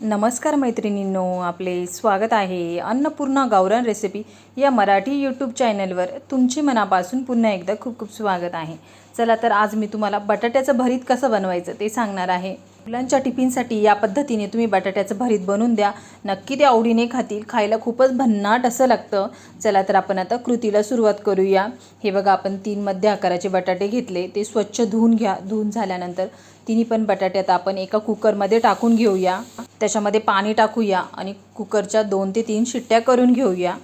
नमस्कार मैत्रिणींनो, आपले स्वागत आहे अन्नपूर्णा गावरान रेसिपी या मराठी यूट्यूब चॅनलवर. तुमचे मनापासून पुन्हा एकदा खूप खूप स्वागत आहे. चला तर आज मी तुम्हाला बटाट्याचं भरीत कसं बनवायचं ते सांगणार आहे. मुलांच्या टिफिनसाठी या पद्धतीने तुम्ही बटाट्याचं भरीत बनवून द्या, नक्की ते आवडीने खातील. खायला खूपच भन्नाट असं लागतं. चला तर आपण आता कृतीला सुरुवात करूया. हे बघा, आपण 3 मध्य आकाराचे बटाटे घेतले, ते स्वच्छ धुवून घ्या. धुवून झाल्यानंतर तिन्ही पण बटाटे आता आपण एका कुकरमध्ये टाकून घेऊया. त्याच्यामध्ये पाणी टाकूया आणि कुकरच्या 2 ते 3 शिट्ट्या करून घेऊया.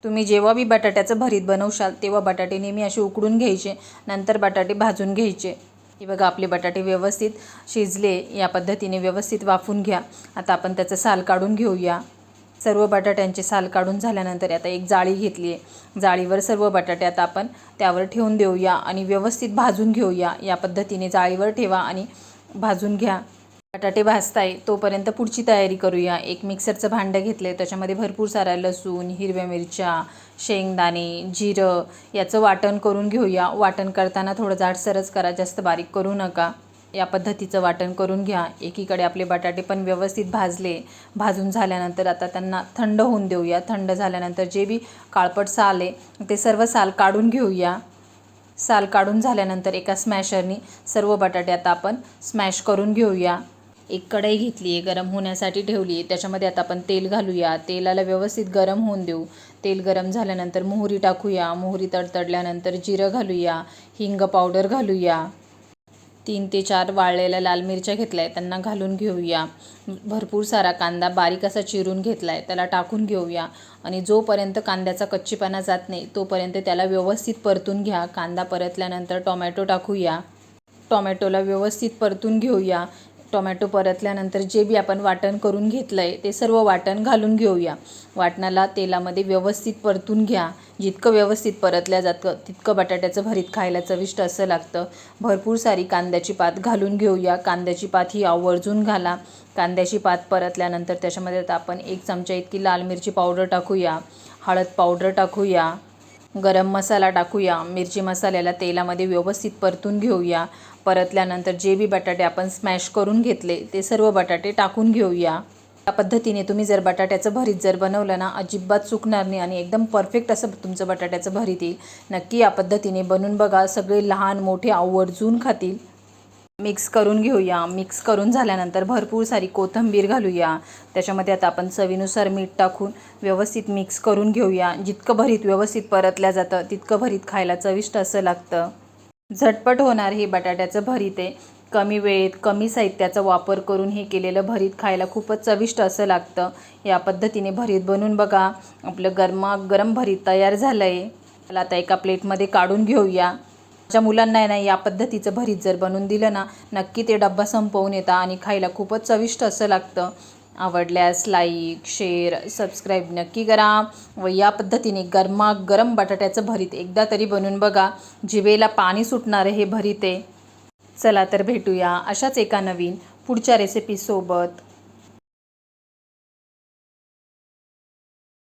तुम्ही जेव्हा बी बटाट्याचं भरीत बनवशाल तेव्हा बटाटे नेहमी असे उकडून घ्यायचे, नंतर बटाटे भाजून घ्यायचे. हे बघा, आपले बटाटे व्यवस्थित शिजले. या पद्धतीने व्यवस्थित वाफून घ्या. आता आपण त्याचं साल काढून घेऊया. सर्व बटाट्यांचे साल काढून झाल्यानंतर आता एक जाळी घेतली आहे. जाळीवर सर्व बटाटे आता आपण त्यावर ठेवून देऊया आणि व्यवस्थित भाजून घेऊया. या पद्धतीने जाळीवर ठेवा आणि भाजून घ्या. बटाटे भाजताय तोपर्यंत पुढची तयारी करूया. एक मिक्सरचं भांडं घेतले, त्याच्यामध्ये भरपूर सारा लसूण, हिरव्या मिरच्या, शेंगदाणे, जिरं याचं वाटण करून घेऊया. वाटण करताना थोडं जाडसरच करा, जास्त बारीक करू नका. या पद्धतीचं वाटण करून घ्या. एकीकडे आपले बटाटे पण व्यवस्थित भाजले. भाजून झाल्यानंतर आता त्यांना थंड होऊन देऊया. थंड झाल्यानंतर जे बी काळपट साल आहे ते सर्व साल काढून घेऊया. साल काढून झाल्यानंतर एका स्मॅशरनी सर्व बटाटे आता आपण स्मॅश करून घेऊया. एक कढई घेतली आहे, गरम होण्यासाठी ठेवली आहे. त्याच्यामध्ये आता आपण तेल घालूया. तेलाला व्यवस्थित गरम होऊन देऊ. तेल गरम झाल्यानंतर मोहरी टाकूया. मोहरी तडतडल्यानंतर जिरं घालूया. हिंग पावडर घालूया. 3 ते 4 वाळलेल्या लाल मिरच्या घेतल्या आहे, त्यांना घालून घेऊया. भरपूर सारा कांदा बारीक असा चिरून घेतला आहे, त्याला टाकून घेऊया. आणि जोपर्यंत कांद्याचा कच्चीपणा जात नाही तोपर्यंत त्याला व्यवस्थित परतून घ्या. कांदा परतल्यानंतर टोमॅटो टाकूया. टोमॅटोला व्यवस्थित परतून घेऊया. टोमॅटो परतल्यानंतर जे बी आपण वाटण करून घेतलं आहे ते सर्व वाटण घालून घेऊया. वाटणाला तेलामध्ये व्यवस्थित परतून घ्या. जितकं व्यवस्थित परतल्या जातं तितकं बटाट्याचं भरीत खायला चविष्ट असं लागतं. भरपूर सारी कांद्याची पात घालून घेऊया. कांद्याची पात ही आवर्जून घाला. कांद्याची पात परतल्यानंतर त्याच्यामध्ये आता आपण 1 चमचा इतकी लाल मिरची पावडर टाकूया. हळद पावडर टाकूया. गरम मसाला टाकूया. मिरची मसाल्याला तेलामध्ये व्यवस्थित परतून घेऊया. परतल्यानंतर जे बी बटाटे आपण स्मॅश करून घेतले ते सर्व बटाटे टाकून घेऊया. या पद्धतीने तुम्ही जर बटाट्याचं भरीत जर बनवलं ना, अजिबात चुकणार नाही आणि एकदम परफेक्ट असं तुमचं बटाट्याचं भरीत येईल. नक्की या पद्धतीने बनवून बघा. सगळे लहान मोठे आवर्जून खातील. मिक्स करून घेऊया. मिक्स करून झाल्यानंतर भरपूर सारी कोथिंबीर घालूया. त्याच्यामध्ये आता आपण चवीनुसार मीठ टाकून व्यवस्थित मिक्स करून घेऊया. जितकं भरीत व्यवस्थित परतल्या जातं तितकं भरीत खायला चविष्ट असं लागतं. झटपट होणार हे बटाट्याचं भरीत आहे. कमी वेळेत कमी साहित्याचा वापर करून हे केलेलं भरीत खायला खूपच चविष्ट असं लागतं. या पद्धतीने भरीत बनवून बघा. आपलं गरमागरम भरीत तयार झालं आहे. त्याला आता एका प्लेटमध्ये काढून घेऊया. माझ्या मुलांना नाही या पद्धतीचं भरीत जर बनवून दिलं ना, नक्की ते डब्बा संपवून येतात आणि खायला खूपच चविष्ट असं लागतं. आवडल्यास लाईक, शेअर, सबस्क्राईब नक्की करा व या पद्धतीने गरमागरम बटाट्याचं भरीत एकदा तरी बनवून बघा. जिभेला पाणी सुटणारं हे भरीत आहे. चला तर भेटूया अशाच एका नवीन पुढच्या रेसिपीसोबत.